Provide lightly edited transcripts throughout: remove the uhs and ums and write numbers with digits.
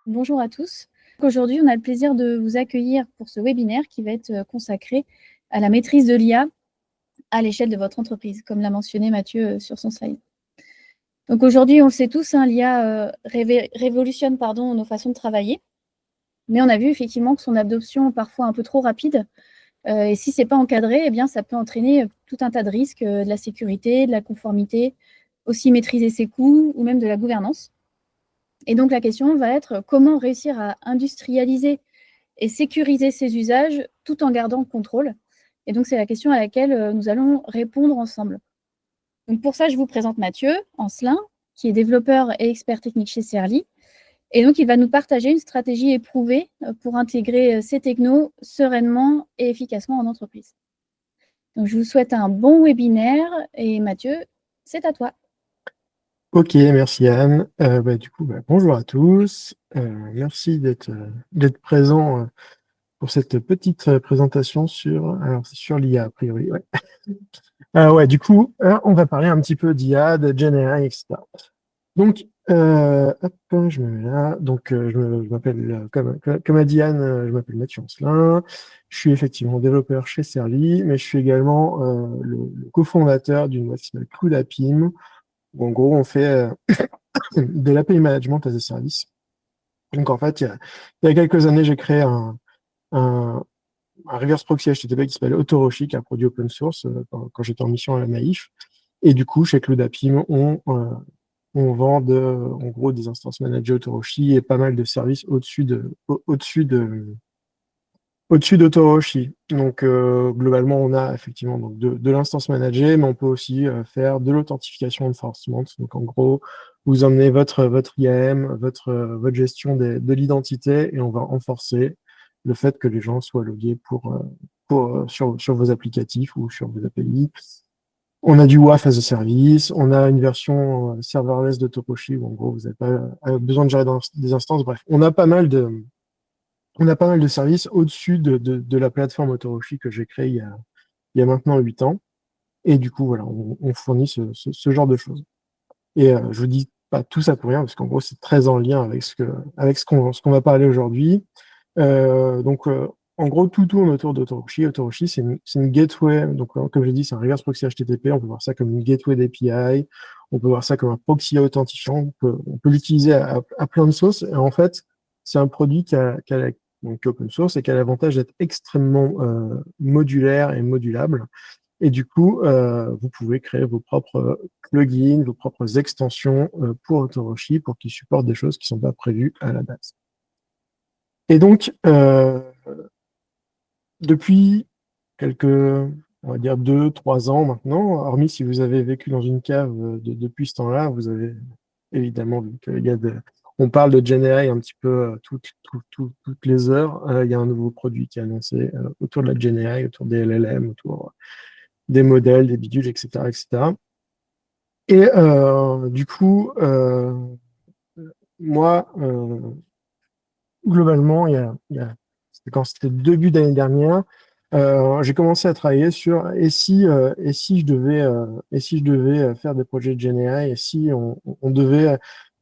Bonjour à tous. Aujourd'hui, on a le plaisir de vous accueillir pour ce webinaire qui va être consacré à la maîtrise de l'IA à l'échelle de votre entreprise, comme l'a mentionné Mathieu sur son slide. Donc aujourd'hui, on le sait tous, l'IA révolutionne nos façons de travailler, mais on a vu effectivement que son adoption parfois un peu trop rapide, et si ce n'est pas encadré, eh bien, ça peut entraîner tout un tas de risques, de la sécurité, de la conformité, aussi maîtriser ses coûts ou même de la gouvernance. Et donc la question va être comment réussir à industrialiser et sécuriser ces usages tout en gardant le contrôle. Et donc, c'est la question à laquelle nous allons répondre ensemble. Donc, pour ça, je vous présente Mathieu Ancelin, qui est développeur et expert technique chez Serly. Et donc, il va nous partager une stratégie éprouvée pour intégrer ces technos sereinement et efficacement en entreprise. Donc, je vous souhaite un bon webinaire et Mathieu, c'est à toi. Ok, merci Anne. Bonjour à tous. Merci d'être présent pour cette petite présentation c'est sur l'IA a priori. Ouais. On va parler un petit peu d'IA, de GenAI, etc. Donc, je me mets là. Donc, je m'appelle, comme a dit Anne, je m'appelle Mathieu Ancelin. Je suis effectivement développeur chez Serly, mais je suis également le cofondateur d'une boîte qui s'appelle Cloudapim, où en gros, on fait de l'API Management as a Service. Donc, en fait, il y a quelques années, j'ai créé un, un reverse proxy HTTP qui s'appelle Autoroshi, qui est un produit open source quand j'étais en mission à la Naïf. Et du coup, chez Cloudapim, on vend en gros des instances managées Autoroshi et pas mal de services au-dessus d'Auto-Roshi. Donc, globalement, on a effectivement donc, de l'instance managée, mais on peut aussi faire de l'authentification enforcement. Donc, en gros, vous emmenez votre IAM, votre gestion de l'identité et on va renforcer le fait que les gens soient logués sur vos applicatifs ou sur vos API. On a du WAF as a service, on a une version serverless de Toposhi où en gros vous n'avez pas besoin de gérer des instances. Bref, on a pas mal de services au-dessus de la plateforme Autoroshi que j'ai créée il y a maintenant 8 ans. Et du coup, voilà, on fournit ce genre de choses. Et je vous dis pas tout ça pour rien, parce qu'en gros, c'est très en lien avec ce qu'on va parler aujourd'hui. En gros, tout tourne autour d'Autoroshi. Autoroshi, c'est une gateway. Donc, comme j'ai dit, c'est un reverse proxy HTTP. On peut voir ça comme une gateway d'API. On peut voir ça comme un proxy authentifiant. On peut l'utiliser à plein de sauces. Et en fait, c'est un produit donc, qui est open source et qui a l'avantage d'être extrêmement modulaire et modulable. Et du coup, vous pouvez créer vos propres plugins, vos propres extensions pour Autoroshi pour qu'ils supportent des choses qui ne sont pas prévues à la base. Et donc, depuis on va dire 2, 3 ans maintenant, hormis si vous avez vécu dans une cave depuis ce temps-là, vous avez évidemment vu on parle de GenAI un petit peu toutes les heures. Il y a un nouveau produit qui est annoncé autour de la GenAI, autour des LLM, autour des modèles, des bidules, etc., etc. Et du coup, moi, globalement, c'était quand c'était le début d'année dernière, j'ai commencé à travailler sur et si je devais faire des projets de GenAI, et si on devait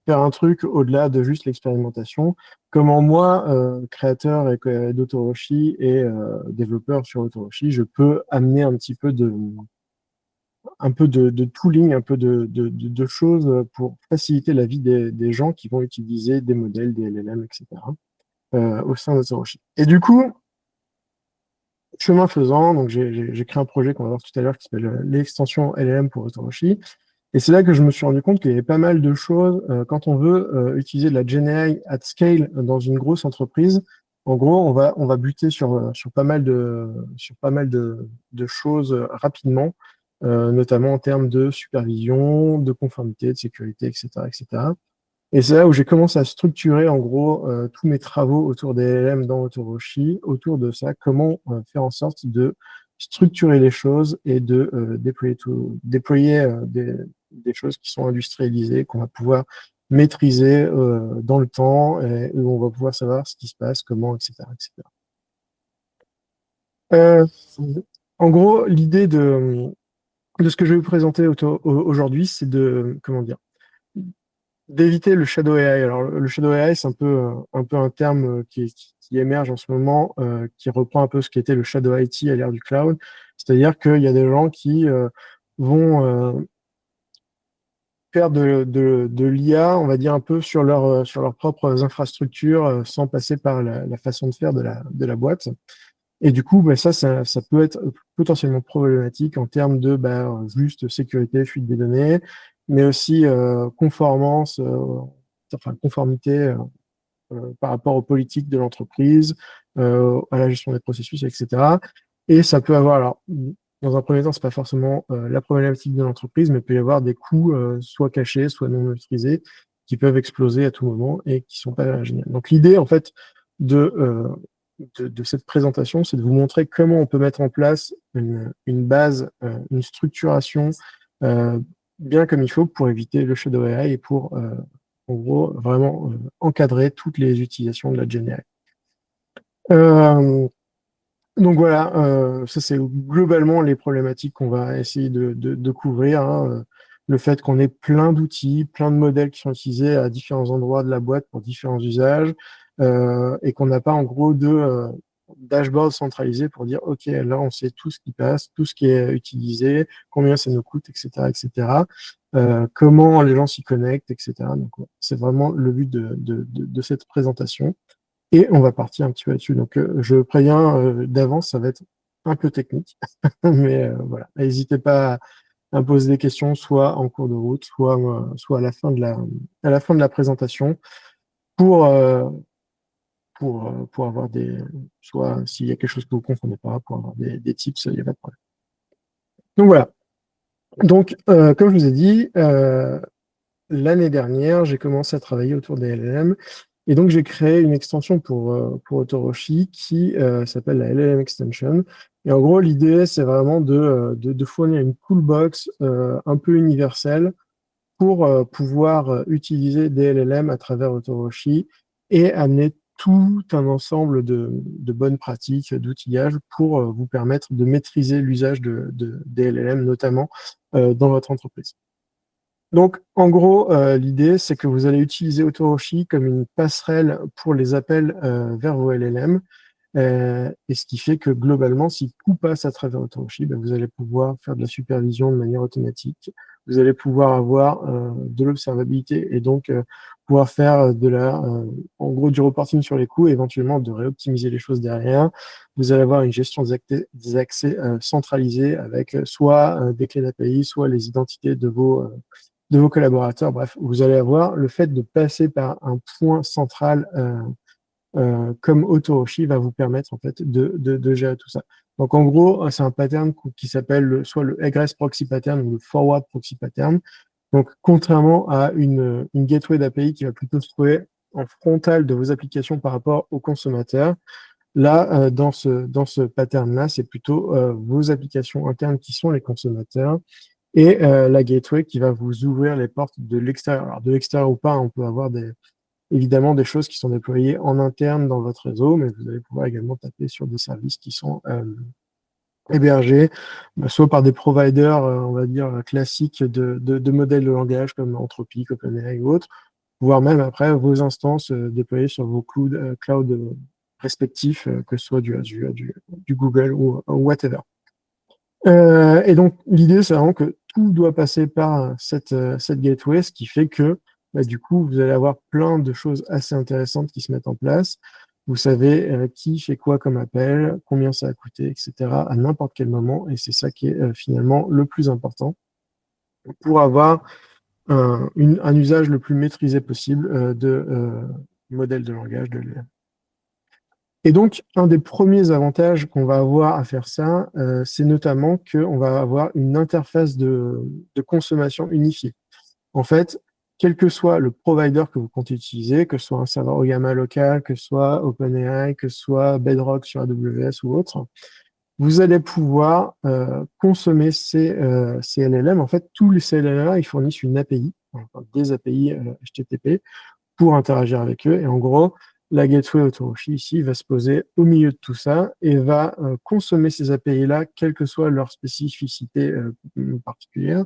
faire un truc au-delà de juste l'expérimentation, comment moi, créateur d'Autoroshi et développeur sur Autoroshi, je peux amener un peu de tooling, un peu de choses pour faciliter la vie des gens qui vont utiliser des modèles, des LLM, etc. Au sein de Zoroshi. Et du coup, chemin faisant, donc j'ai créé un projet qu'on va voir tout à l'heure qui s'appelle l'extension LLM pour Zoroshi. Et c'est là que je me suis rendu compte qu'il y avait pas mal de choses quand on veut utiliser de la GenAI at scale dans une grosse entreprise. En gros, on va buter sur pas mal de choses rapidement, notamment en termes de supervision, de conformité, de sécurité, etc., etc. Et c'est là où j'ai commencé à structurer en gros tous mes travaux autour des LLM dans Autoroshi, autour de ça, comment faire en sorte de structurer les choses et de déployer des choses qui sont industrialisées, qu'on va pouvoir maîtriser dans le temps, et où on va pouvoir savoir ce qui se passe, comment, etc., etc. Euh, En gros, l'idée de ce que je vais vous présenter aujourd'hui, c'est de, comment dire, d'éviter le shadow AI. Alors, le shadow AI, c'est un peu un terme qui émerge en ce moment, qui reprend un peu ce qui était le shadow IT à l'ère du cloud. C'est-à-dire qu'il y a des gens qui vont faire de l'IA, on va dire, un peu sur leurs propres infrastructures, sans passer par la façon de faire de la boîte. Et du coup, bah, ça peut être potentiellement problématique en termes de juste sécurité, fuite des données, mais aussi conformance, enfin conformité par rapport aux politiques de l'entreprise, à la gestion des processus, etc. Et ça peut avoir, alors, dans un premier temps, c'est pas forcément la problématique de l'entreprise, mais il peut y avoir des coûts soit cachés, soit non maîtrisés, qui peuvent exploser à tout moment et qui sont pas géniaux. Donc l'idée, en fait, de, euh, de cette présentation, c'est de vous montrer comment on peut mettre en place une base, une structuration bien comme il faut pour éviter le shadow AI et pour en gros, vraiment encadrer toutes les utilisations de la GenAI. Euh, donc voilà, ça c'est globalement les problématiques qu'on va essayer de couvrir, hein. Le fait qu'on ait plein d'outils, plein de modèles qui sont utilisés à différents endroits de la boîte pour différents usages, et qu'on n'a pas en gros de dashboard centralisé pour dire, OK, là on sait tout ce qui passe, tout ce qui est utilisé, combien ça nous coûte, etc., etc. Comment les gens s'y connectent, etc. Donc c'est vraiment le but de cette présentation. Et on va partir un petit peu là-dessus. Donc, je préviens d'avance, ça va être un peu technique, mais voilà. N'hésitez pas à me poser des questions, soit en cours de route, soit à la fin de la présentation, pour, euh, pour avoir soit s'il y a quelque chose que vous ne comprenez pas, pour avoir des tips, il n'y a pas de problème. Donc voilà. Donc, comme je vous ai dit, l'année dernière, j'ai commencé à travailler autour des LLM. Et donc, j'ai créé une extension pour Autoroshi qui s'appelle la LLM Extension. Et en gros, l'idée, c'est vraiment de fournir une toolbox un peu universelle pour pouvoir utiliser des LLM à travers Autoroshi et amener tout un ensemble de bonnes pratiques, d'outillage pour vous permettre de maîtriser l'usage des LLM, notamment dans votre entreprise. Donc, en gros, l'idée, c'est que vous allez utiliser Autoroshi comme une passerelle pour les appels vers vos LLM. Et ce qui fait que globalement, si tout passe à travers Autoroshi, ben, vous allez pouvoir faire de la supervision de manière automatique. Vous allez pouvoir avoir de l'observabilité et donc pouvoir faire en gros, du reporting sur les coûts et éventuellement de réoptimiser les choses derrière. Vous allez avoir une gestion des accès centralisée avec soit des clés d'API, soit les identités de vos collaborateurs. Bref, vous allez avoir le fait de passer par un point central comme Autoroshi va vous permettre en fait de gérer tout ça. Donc en gros, c'est un pattern qui s'appelle soit le egress proxy pattern ou le forward proxy pattern. Donc contrairement à une gateway d'API qui va plutôt se trouver en frontal de vos applications par rapport aux consommateurs, là, dans ce pattern-là, c'est plutôt vos applications internes qui sont les consommateurs et la gateway qui va vous ouvrir les portes de l'extérieur. Alors de l'extérieur ou pas, on peut avoir évidemment des choses qui sont déployées en interne dans votre réseau, mais vous allez pouvoir également taper sur des services qui sont hébergés, soit par des providers, on va dire, classiques de modèles de langage comme Anthropic, OpenAI ou autres, voire même après vos instances déployées sur vos cloud respectifs, que ce soit du Azure, du Google ou whatever. Et donc, l'idée, c'est vraiment que tout doit passer par cette gateway, ce qui fait que, du coup, vous allez avoir plein de choses assez intéressantes qui se mettent en place. Vous savez qui fait quoi comme appel, combien ça a coûté, etc., à n'importe quel moment. Et c'est ça qui est finalement le plus important pour avoir un usage le plus maîtrisé possible de modèles de langage de l'IA. Et donc, un des premiers avantages qu'on va avoir à faire ça, c'est notamment qu'on va avoir une interface de consommation unifiée. En fait, quel que soit le provider que vous comptez utiliser, que ce soit un serveur Oyama local, que ce soit OpenAI, que ce soit Bedrock sur AWS ou autre, vous allez pouvoir consommer ces LLM. En fait, tous ces LLM, ils fournissent une API, enfin, des API HTTP, pour interagir avec eux. Et en gros, la gateway Autoroshi ici va se poser au milieu de tout ça et va consommer ces API-là, quelle que soit leur spécificité particulière,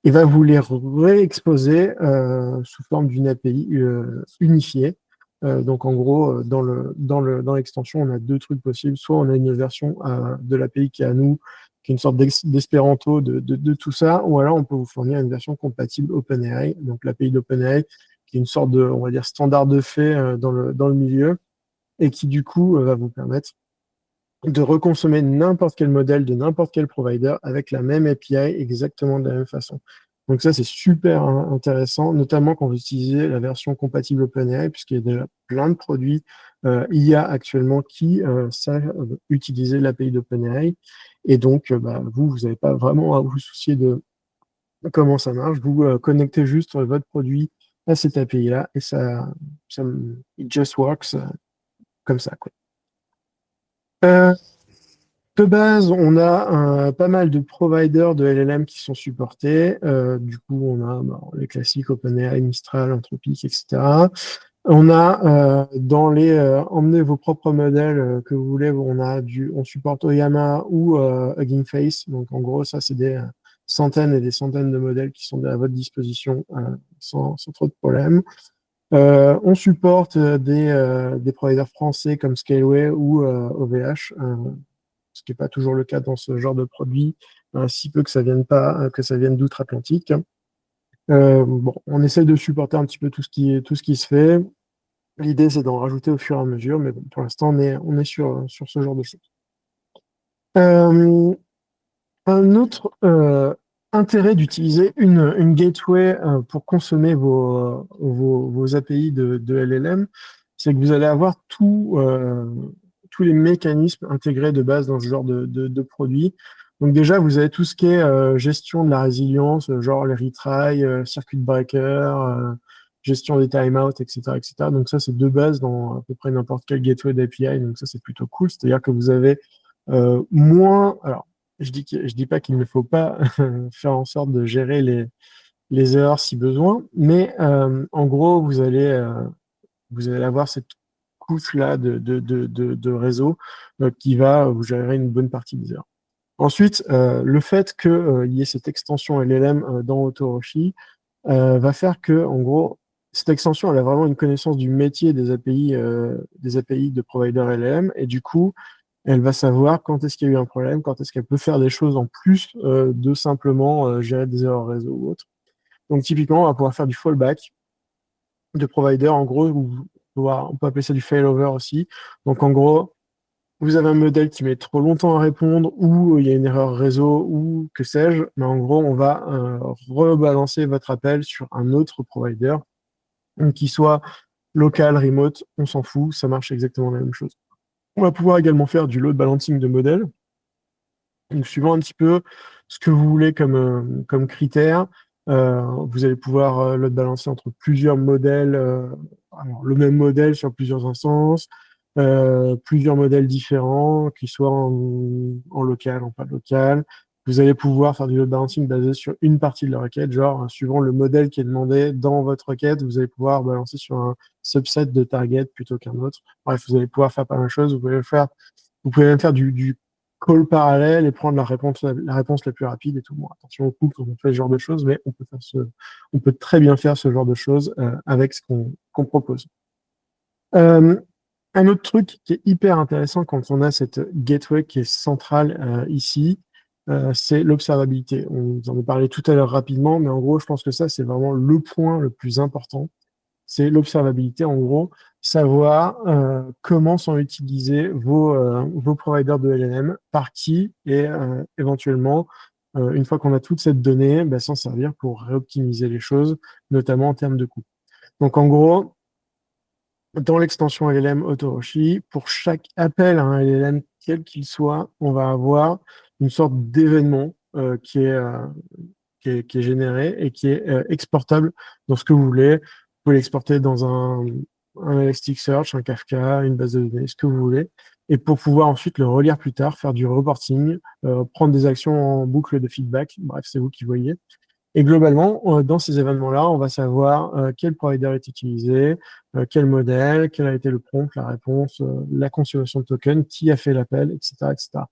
et va vous les réexposer sous forme d'une API unifiée. Donc en gros, dans l'extension, on a deux trucs possibles. Soit on a une version de l'API qui est à nous, qui est une sorte d'espéranto de tout ça, ou alors on peut vous fournir une version compatible OpenAI, donc l'API d'OpenAI, qui est une sorte de, on va dire, standard de fait dans le milieu, et qui du coup va vous permettre de reconsommer n'importe quel modèle de n'importe quel provider avec la même API exactement de la même façon. Donc ça, c'est super intéressant, notamment quand vous utilisez la version compatible OpenAI, puisqu'il y a déjà plein de produits IA actuellement qui savent utiliser l'API d'OpenAI. Et donc, vous n'avez pas vraiment à vous soucier de comment ça marche. Vous connectez juste votre produit à cette API-là et ça, it just works comme ça, quoi. Euh, De base, on a pas mal de providers de LLM qui sont supportés. Du coup, on a les classiques OpenAI, Mistral, Anthropic, etc. On a dans les emmenez vos propres modèles que vous voulez, on supporte Oyama ou Hugging Face. Donc en gros, ça c'est des centaines et des centaines de modèles qui sont à votre disposition sans trop de problèmes. On supporte des providers français comme Scaleway ou OVH, ce qui n'est pas toujours le cas dans ce genre de produit, si peu que ça vienne pas, que ça vienne d'outre-Atlantique. Bon, on essaie de supporter un petit peu tout ce qui se fait. L'idée, c'est d'en rajouter au fur et à mesure, mais bon, pour l'instant, on est sur ce genre de choses. Euh, un autre intérêt d'utiliser une gateway pour consommer vos API de LLM, c'est que vous allez avoir tous les mécanismes intégrés de base dans ce genre de produit. Donc déjà, vous avez tout ce qui est gestion de la résilience, genre les retries, circuit breaker, gestion des timeouts, etc., etc. Donc ça, c'est de base dans à peu près n'importe quel gateway d'API. Donc ça, c'est plutôt cool. C'est-à-dire que vous avez moins... Alors, je dis pas qu'il ne faut pas faire en sorte de gérer les erreurs si besoin, mais en gros, vous allez avoir cette couche-là de réseau qui va vous gérer une bonne partie des erreurs. Ensuite, le fait qu'il y ait cette extension LLM dans Autoroshi va faire que, en gros, cette extension, elle a vraiment une connaissance du métier des API de provider LLM, et du coup, elle va savoir quand est-ce qu'il y a eu un problème, quand est-ce qu'elle peut faire des choses en plus de simplement gérer des erreurs réseau ou autre. Donc typiquement, on va pouvoir faire du fallback de provider, en gros, on peut appeler ça du failover aussi. Donc en gros, vous avez un modèle qui met trop longtemps à répondre, ou il y a une erreur réseau, ou que sais-je, mais en gros, on va rebalancer votre appel sur un autre provider, qui soit local, remote, on s'en fout, ça marche exactement la même chose. On va pouvoir également faire du load balancing de modèles. Donc, suivant un petit peu ce que vous voulez comme critère, vous allez pouvoir load balancer entre plusieurs modèles, alors, le même modèle sur plusieurs instances, plusieurs modèles différents, qui soient en local, en pas local. Vous allez pouvoir faire du load balancing basé sur une partie de la requête, genre suivant le modèle qui est demandé dans votre requête, vous allez pouvoir balancer sur un subset de target plutôt qu'un autre. Bref, vous allez pouvoir faire pas mal de choses. Vous pouvez même faire du call parallèle et prendre la réponse la plus rapide et tout. Bon, attention au coup quand on fait ce genre de choses, mais on peut très bien faire ce genre de choses avec ce qu'on propose. Euh, un autre truc qui est hyper intéressant quand on a cette gateway qui est centrale ici, c'est l'observabilité. On vous en a parlé tout à l'heure rapidement, mais en gros, je pense que ça, c'est vraiment le point le plus important. C'est l'observabilité, en gros, savoir comment sont utilisés vos providers de LLM, par qui, et éventuellement, une fois qu'on a toute cette donnée, s'en servir pour réoptimiser les choses, notamment en termes de coûts. Donc en gros, dans l'extension LLM Autoroshi, pour chaque appel à un LLM, quel qu'il soit, on va avoir une sorte d'événement qui est généré et qui est exportable dans ce que vous voulez. Vous pouvez l'exporter dans un Elasticsearch, un Kafka, une base de données, ce que vous voulez. Et pour pouvoir ensuite le relire plus tard, faire du reporting, prendre des actions en boucle de feedback. Bref, c'est vous qui voyez. Et globalement, dans ces événements-là, on va savoir quel provider est utilisé, quel modèle, quel a été le prompt, la réponse, la consommation de tokens, qui a fait l'appel, etc., etc.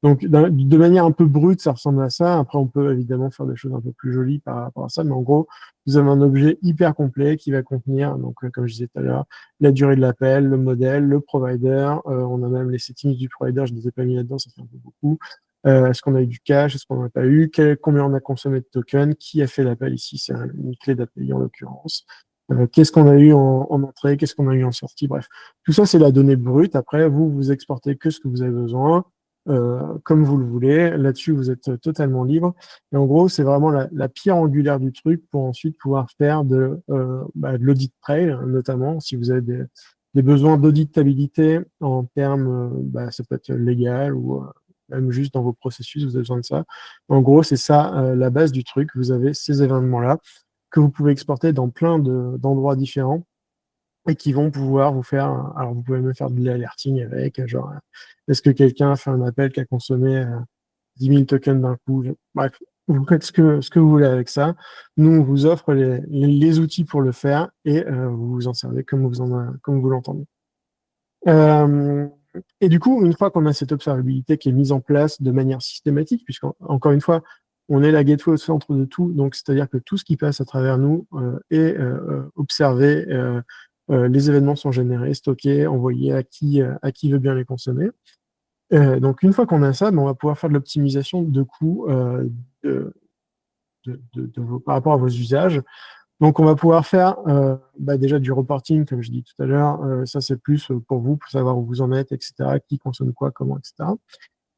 Donc, de manière un peu brute, ça ressemble à ça. Après, on peut évidemment faire des choses un peu plus jolies par rapport à ça, mais en gros, vous avez un objet hyper complet qui va contenir, donc, comme je disais tout à l'heure, la durée de l'appel, le modèle, le provider. On a même les settings du provider, je ne les ai pas mis là-dedans, ça fait un peu beaucoup. Est-ce qu'on a eu du cache, est-ce qu'on n'en a pas eu, combien on a consommé de tokens, qui a fait l'appel ici, c'est une clé d'API en l'occurrence. Qu'est-ce qu'on a eu en entrée, qu'est-ce qu'on a eu en sortie, bref. Tout ça, c'est la donnée brute. Après, vous exportez que ce que vous avez besoin, comme vous le voulez. Là-dessus, vous êtes totalement libre. Et en gros, c'est vraiment la pierre angulaire du truc pour ensuite pouvoir faire de l'audit trail, notamment, si vous avez des besoins d'auditabilité en termes, ça peut être légal ou même juste dans vos processus, vous avez besoin de ça. En gros, c'est ça la base du truc. Vous avez ces événements-là que vous pouvez exporter dans plein d'endroits différents et qui vont pouvoir vous faire, alors vous pouvez même faire de l'alerting avec, genre, est-ce que quelqu'un a fait un appel qui a consommé 10 000 tokens d'un coup? Bref, vous faites ce que vous voulez avec ça. Nous, on vous offre les outils pour le faire et vous vous en servez comme vous l'entendez. Euh, et du coup, une fois qu'on a cette observabilité qui est mise en place de manière systématique, puisqu'encore une fois, on est la gateway au centre de tout, donc c'est-à-dire que tout ce qui passe à travers nous est observé, les événements sont générés, stockés, envoyés à qui veut bien les consommer. Donc une fois qu'on a ça, on va pouvoir faire de l'optimisation de coûts de, par rapport à vos usages. Donc, on va pouvoir faire déjà du reporting, comme je dis tout à l'heure. Ça, c'est plus pour vous, pour savoir où vous en êtes, etc., qui consomme quoi, comment, etc.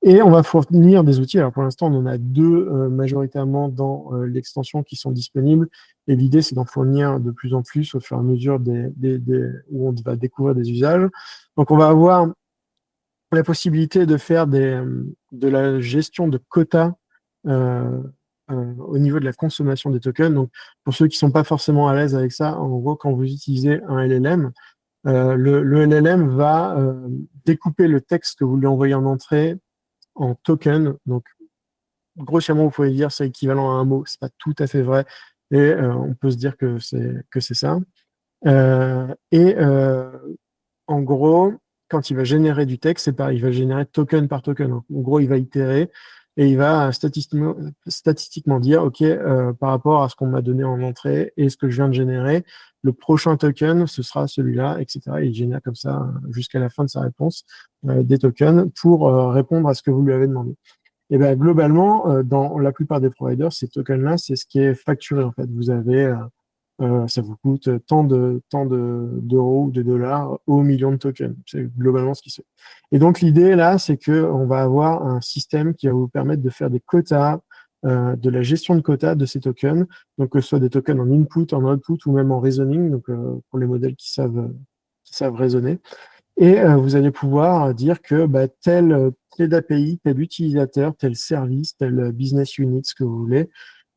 Et on va fournir des outils. Alors, pour l'instant, on en a deux majoritairement dans l'extension qui sont disponibles. Et l'idée, c'est d'en fournir de plus en plus au fur et à mesure où on va découvrir des usages. Donc, on va avoir la possibilité de faire de la gestion de quotas euh, au niveau de la consommation des tokens. Donc, pour ceux qui sont pas forcément à l'aise avec ça, en gros, quand vous utilisez un LLM, le LLM va découper le texte que vous lui envoyez en entrée en tokens. Donc, grossièrement, vous pouvez dire c'est équivalent à un mot. C'est pas tout à fait vrai, et on peut se dire que c'est ça. Et en gros, quand il va générer du texte, c'est pareil, il va générer token par token. En gros, il va itérer et il va statistiquement dire, OK, par rapport à ce qu'on m'a donné en entrée et ce que je viens de générer, le prochain token, ce sera celui-là, etc. Et il génère comme ça jusqu'à la fin de sa réponse des tokens pour répondre à ce que vous lui avez demandé. Et bien, globalement, dans la plupart des providers, ces tokens-là, c'est ce qui est facturé, en fait. Vous avez ça vous coûte d'euros ou de dollars au million de tokens. C'est globalement ce qui se fait. Et donc, l'idée là, c'est qu'on va avoir un système qui va vous permettre de faire des quotas, de la gestion de quotas de ces tokens, donc que ce soit des tokens en input, en output ou même en reasoning, donc pour les modèles qui savent raisonner. Et vous allez pouvoir dire que tel API, tel utilisateur, tel service, tel business unit, ce que vous voulez,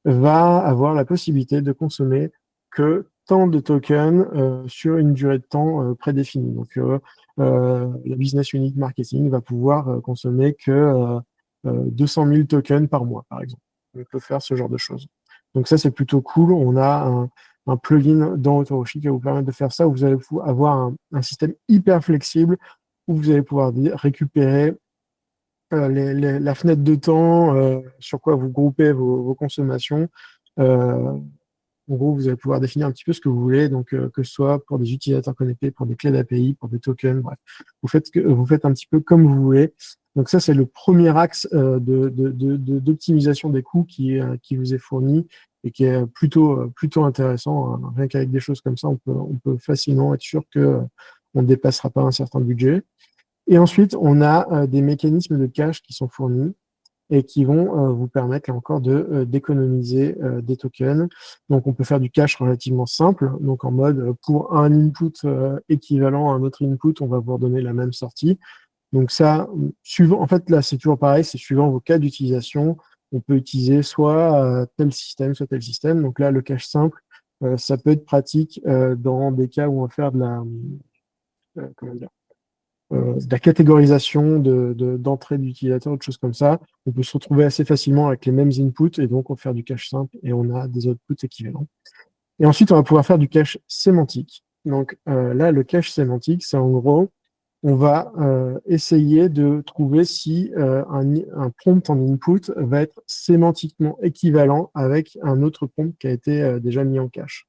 va avoir la possibilité de consommer que tant de tokens sur une durée de temps prédéfinie. Donc, la business unit marketing va pouvoir consommer que 200 000 tokens par mois, par exemple. On peut faire ce genre de choses. Donc ça, c'est plutôt cool. On a un plugin dans Autoroshi qui va vous permettre de faire ça, où vous allez avoir un système hyper flexible, où vous allez pouvoir récupérer la fenêtre de temps sur quoi vous groupez vos consommations. En gros, vous allez pouvoir définir un petit peu ce que vous voulez, donc que ce soit pour des utilisateurs connectés, pour des clés d'API, pour des tokens, bref. Vous faites un petit peu comme vous voulez. Donc ça, c'est le premier axe d'optimisation des coûts qui vous est fourni et qui est plutôt intéressant, hein. Rien qu'avec des choses comme ça, on peut facilement être sûr qu'on ne dépassera pas un certain budget. Et ensuite, on a des mécanismes de cache qui sont fournis et qui vont vous permettre là encore d'économiser des tokens. Donc, on peut faire du cache relativement simple. Donc, en mode, pour un input équivalent à un autre input, on va vous donner la même sortie. Donc, ça, en fait, là, c'est toujours pareil, c'est suivant vos cas d'utilisation. On peut utiliser soit tel système, soit tel système. Donc là, le cache simple, ça peut être pratique dans des cas où on va faire comment dire, de la catégorisation d'entrée d'utilisateurs, autre choses comme ça. On peut se retrouver assez facilement avec les mêmes inputs et donc on peut faire du cache simple et on a des outputs équivalents. Et ensuite, on va pouvoir faire du cache sémantique. Donc là, le cache sémantique, c'est en gros on va essayer de trouver si un prompt en input va être sémantiquement équivalent avec un autre prompt qui a été déjà mis en cache.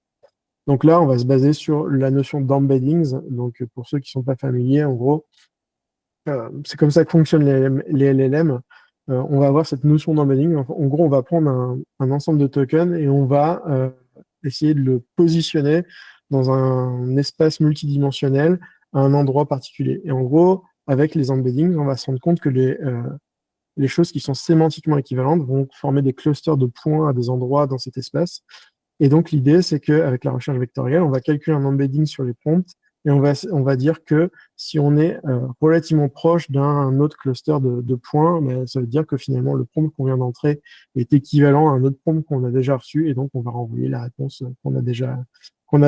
Donc là, on va se baser sur la notion d'embeddings. Donc pour ceux qui ne sont pas familiers, en gros, c'est comme ça que fonctionnent les LLM. On va avoir cette notion d'embedding. En gros, on va prendre un ensemble de tokens et on va essayer de le positionner dans un espace multidimensionnel à un endroit particulier. Et en gros, avec les embeddings, on va se rendre compte que les choses qui sont sémantiquement équivalentes vont former des clusters de points à des endroits dans cet espace. Et donc, l'idée, c'est qu'avec la recherche vectorielle, on va calculer un embedding sur les prompts et on va dire que si on est relativement proche d'un autre cluster de points, ben, ça veut dire que finalement, le prompt qu'on vient d'entrer est équivalent à un autre prompt qu'on a déjà reçu et donc on va renvoyer la réponse qu'on a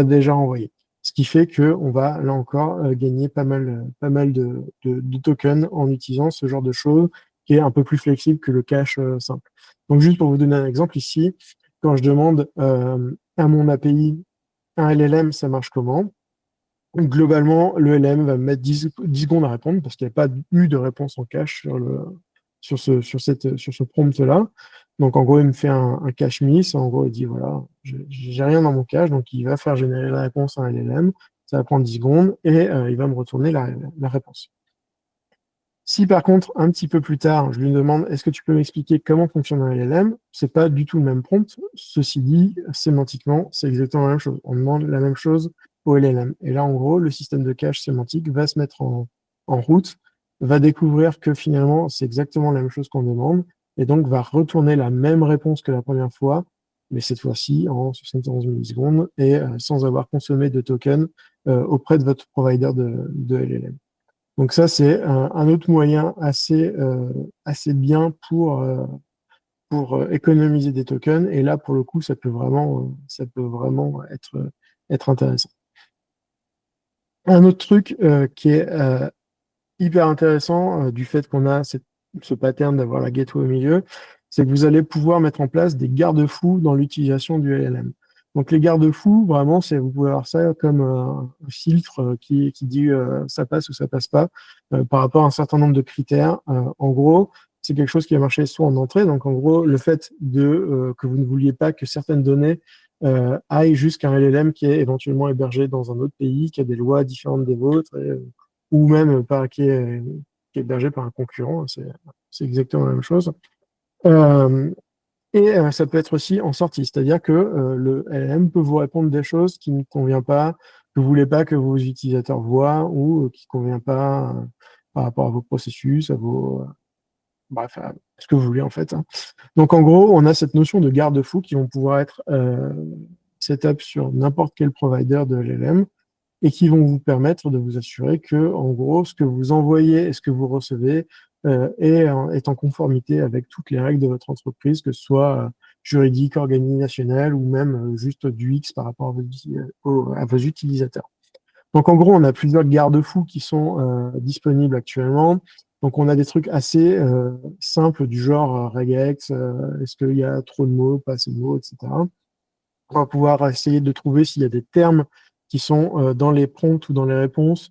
déjà envoyée. Ce qui fait qu'on va, là encore, gagner pas mal de tokens en utilisant ce genre de choses qui est un peu plus flexible que le cache simple. Donc, juste pour vous donner un exemple ici, quand je demande à mon API un LLM, ça marche comment? Globalement, le LLM va me mettre 10 secondes à répondre parce qu'il n'y a pas eu de réponse en cache sur ce prompt-là. Donc, en gros, il me fait un cache miss. En gros, il dit, voilà, j'ai rien dans mon cache. Donc, il va faire générer la réponse à un LLM. Ça va prendre 10 secondes et il va me retourner la réponse. Si par contre, un petit peu plus tard, je lui demande est-ce que tu peux m'expliquer comment fonctionne un LLM, c'est pas du tout le même prompt. Ceci dit, sémantiquement, c'est exactement la même chose. On demande la même chose au LLM. Et là, en gros, le système de cache sémantique va se mettre en route, va découvrir que finalement, c'est exactement la même chose qu'on demande, et donc va retourner la même réponse que la première fois, mais cette fois-ci en 71 millisecondes et sans avoir consommé de token auprès de votre provider de LLM. Donc ça, c'est un autre moyen assez bien pour économiser des tokens. Et là, pour le coup, ça peut vraiment être intéressant. Un autre truc qui est hyper intéressant du fait qu'on a ce pattern d'avoir la gateway au milieu, c'est que vous allez pouvoir mettre en place des garde-fous dans l'utilisation du LLM. Donc les garde-fous, vraiment, vous pouvez avoir ça comme un filtre qui dit ça passe ou ça passe pas par rapport à un certain nombre de critères. En gros, c'est quelque chose qui a marché soit en entrée, donc en gros, le fait que vous ne vouliez pas que certaines données aillent jusqu'à un LLM qui est éventuellement hébergé dans un autre pays, qui a des lois différentes des vôtres, ou même qui est hébergé par un concurrent. C'est exactement la même chose. Euh, ça peut être aussi en sortie, c'est-à-dire que le LLM peut vous répondre des choses qui ne conviennent pas, que vous ne voulez pas que vos utilisateurs voient ou qui ne conviennent pas par rapport à vos processus, bref, à ce que vous voulez en fait, hein. Donc en gros, on a cette notion de garde-fous qui vont pouvoir être set-up sur n'importe quel provider de LLM et qui vont vous permettre de vous assurer que, en gros, ce que vous envoyez et ce que vous recevez est en conformité avec toutes les règles de votre entreprise, que ce soit juridique, organisationnel ou même juste du X par rapport à vos utilisateurs. Donc, en gros, on a plusieurs garde-fous qui sont disponibles actuellement. Donc, on a des trucs assez simples du genre regex, est-ce qu'il y a trop de mots, pas assez de mots, etc. On va pouvoir essayer de trouver s'il y a des termes qui sont dans les prompts ou dans les réponses,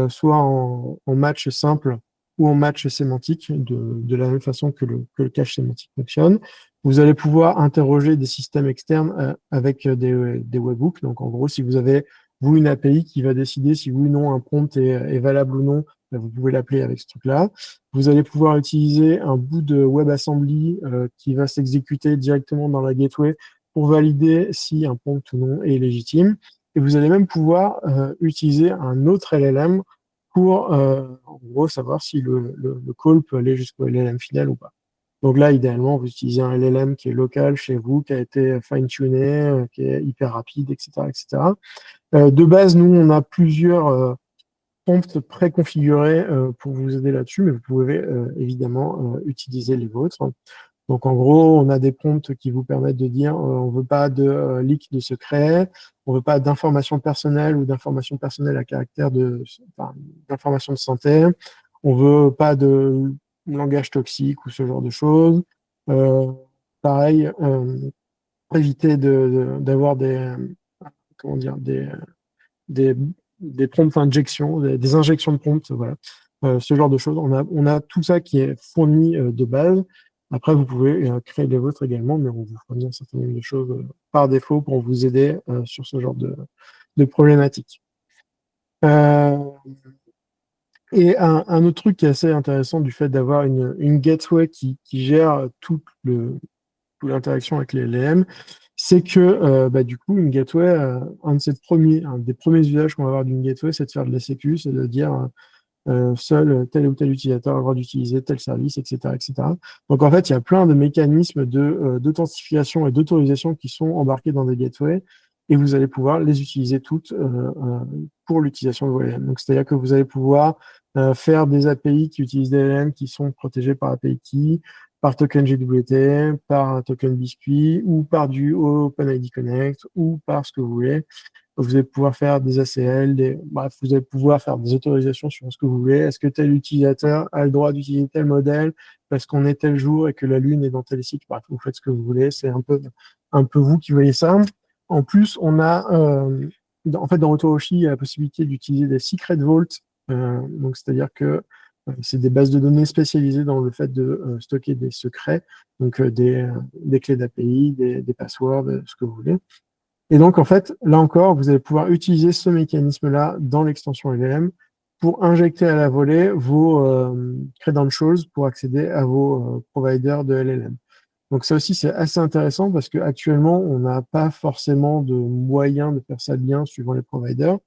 soit en match simple ou en match sémantique, de la même façon que le cache sémantique fonctionne. Vous allez pouvoir interroger des systèmes externes avec des webhooks. Donc, en gros, si vous avez, vous, une API qui va décider si oui ou non un prompt est valable ou non, ben, vous pouvez l'appeler avec ce truc-là. Vous allez pouvoir utiliser un bout de WebAssembly qui va s'exécuter directement dans la gateway pour valider si un prompt ou non est légitime. Et vous allez même pouvoir utiliser un autre LLM pour, en gros, savoir si le call peut aller jusqu'au LLM final ou pas. Donc là, idéalement, vous utilisez un LLM qui est local chez vous, qui a été fine-tuné, qui est hyper rapide, etc., etc. De base, nous, on a plusieurs prompts préconfigurés pour vous aider là-dessus, mais vous pouvez évidemment utiliser les vôtres. Donc, en gros, on a des prompts qui vous permettent de dire on ne veut pas de leak de secret, on ne veut pas d'informations personnelles ou d'informations personnelles à caractère d'informations de santé, on ne veut pas de langage toxique ou ce genre de choses. Euh, Pareil, éviter d'avoir comment dire, des des prompt injections, des injections de prompt, voilà. Ce genre de choses. On a tout ça qui est fourni de base. Après, vous pouvez créer les vôtres également, mais on vous fournit un certain nombre de choses par défaut pour vous aider sur ce genre de problématiques. Euh, et un autre truc qui est assez intéressant du fait d'avoir une gateway qui gère toute l'interaction avec les LLM, c'est que du coup, une gateway, un des premiers usages qu'on va avoir d'une gateway, c'est de faire de la sécu, c'est de dire seul tel ou tel utilisateur a le droit d'utiliser tel service, etc., etc. Donc en fait, il y a plein de mécanismes d'authentification et d'autorisation qui sont embarqués dans des gateways et vous allez pouvoir les utiliser toutes pour l'utilisation de vos LLM. Donc c'est-à-dire que vous allez pouvoir faire des API qui utilisent des LLM qui sont protégés par API Key, par token GWT, par un token Biscuit, ou par du OpenID Connect, ou par ce que vous voulez. Vous allez pouvoir faire des ACL, bref, vous allez pouvoir faire des autorisations sur ce que vous voulez. Est-ce que tel utilisateur a le droit d'utiliser tel modèle parce qu'on est tel jour et que la Lune est dans tel site? Bref, vous faites ce que vous voulez. C'est un peu vous qui voyez ça. En plus, on a, en fait, dans AutoHoshi, il y a la possibilité d'utiliser des secret vaults. Donc, c'est-à-dire que c'est des bases de données spécialisées dans le fait de stocker des secrets, donc des clés d'API, des passwords, ce que vous voulez. Et donc, en fait, là encore, vous allez pouvoir utiliser ce mécanisme-là dans l'extension LLM pour injecter à la volée vos credentials pour accéder à vos providers de LLM. Donc ça aussi, c'est assez intéressant parce qu'actuellement, on n'a pas forcément de moyens de faire ça bien suivant les providers.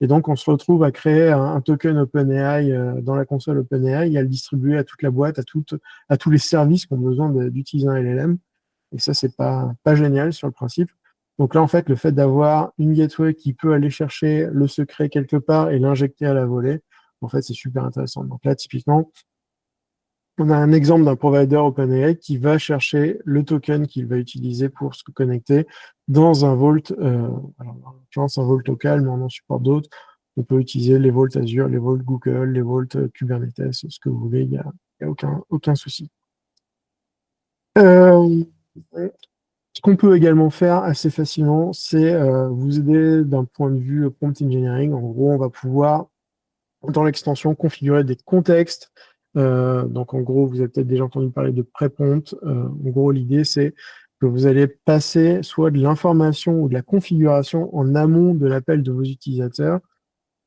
Et donc, on se retrouve à créer un token OpenAI dans la console OpenAI et à le distribuer à toute la boîte, à tous les services qui ont besoin d'utiliser un LLM. Et ça, c'est pas génial sur le principe. Donc là, en fait, le fait d'avoir une gateway qui peut aller chercher le secret quelque part et l'injecter à la volée, en fait, c'est super intéressant. Donc là, typiquement, on a un exemple d'un provider OpenAI qui va chercher le token qu'il va utiliser pour se connecter dans un vault, alors en l'occurrence un vault local, mais on en supporte d'autres. On peut utiliser les vaults Azure, les vaults Google, les vaults Kubernetes, ce que vous voulez, il n'y a aucun souci. Euh, Ce qu'on peut également faire assez facilement, c'est vous aider d'un point de vue prompt engineering. En gros, on va pouvoir, dans l'extension, configurer des contextes. Donc, en gros, vous avez peut-être déjà entendu parler de pré-prompt. En gros, l'idée, c'est que vous allez passer soit de l'information ou de la configuration en amont de l'appel de vos utilisateurs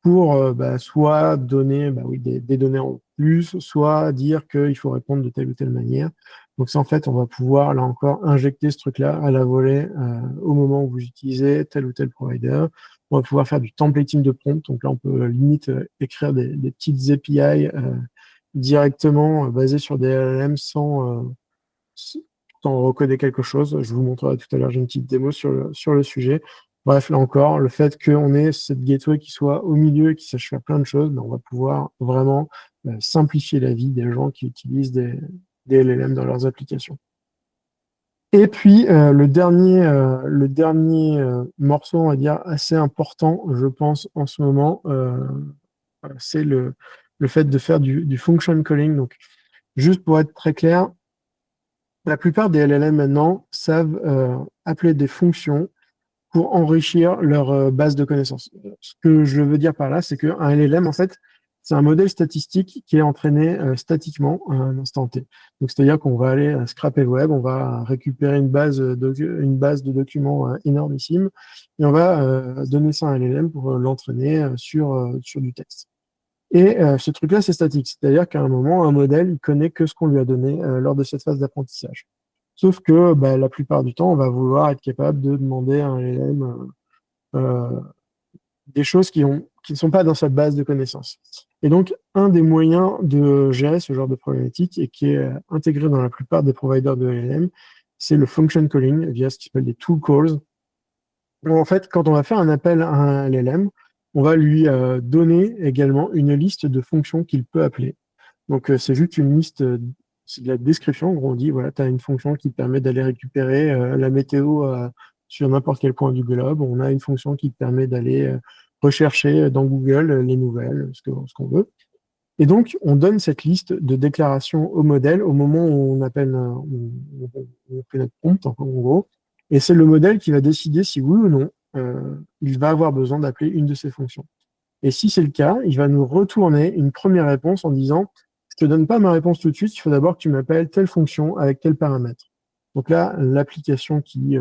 pour soit donner des données en plus, soit dire qu'il faut répondre de telle ou telle manière. Donc ça, en fait, on va pouvoir, là encore, injecter ce truc-là à la volée au moment où vous utilisez tel ou tel provider. On va pouvoir faire du templating de prompt. Donc là, on peut limite écrire des petites API directement basées sur des LLM sans recoder quelque chose. Je vous montrerai tout à l'heure, j'ai une petite démo sur le sujet. Bref, là encore, le fait qu'on ait cette gateway qui soit au milieu et qui sache faire plein de choses, on va pouvoir vraiment simplifier la vie des gens qui utilisent des LLM dans leurs applications. Et puis, le dernier morceau, on va dire, assez important, je pense, en ce moment, c'est le fait de faire du function calling. Donc, juste pour être très clair, la plupart des LLM maintenant savent appeler des fonctions pour enrichir leur base de connaissances. Ce que je veux dire par là, c'est qu'un LLM, en fait, c'est un modèle statistique qui est entraîné statiquement à un instant T. Donc, c'est-à-dire qu'on va aller scraper le web, on va récupérer une base de documents énormissime et on va donner ça à un LLM pour l'entraîner sur du texte. Et ce truc-là, c'est statique. C'est-à-dire qu'à un moment, un modèle, il connaît que ce qu'on lui a donné lors de cette phase d'apprentissage. Sauf que la plupart du temps, on va vouloir être capable de demander à un LLM des choses qui ne sont pas dans sa base de connaissances. Et donc, un des moyens de gérer ce genre de problématique et qui est intégré dans la plupart des providers de LLM, c'est le function calling via ce qui s'appelle des tool calls. En fait, quand on va faire un appel à un LLM, on va lui donner également une liste de fonctions qu'il peut appeler. Donc, c'est juste une liste, c'est de la description. En gros, on dit, voilà, tu as une fonction qui te permet d'aller récupérer la météo sur n'importe quel point du globe. On a une fonction qui te permet d'aller rechercher dans Google les nouvelles, ce qu'on veut. Et donc, on donne cette liste de déclarations au modèle au moment où on appelle, on fait notre prompt, en gros. Et c'est le modèle qui va décider si oui ou non il va avoir besoin d'appeler une de ces fonctions. Et si c'est le cas, il va nous retourner une première réponse en disant, je te donne pas ma réponse tout de suite, il faut d'abord que tu m'appelles telle fonction avec tel paramètre. Donc là, l'application qui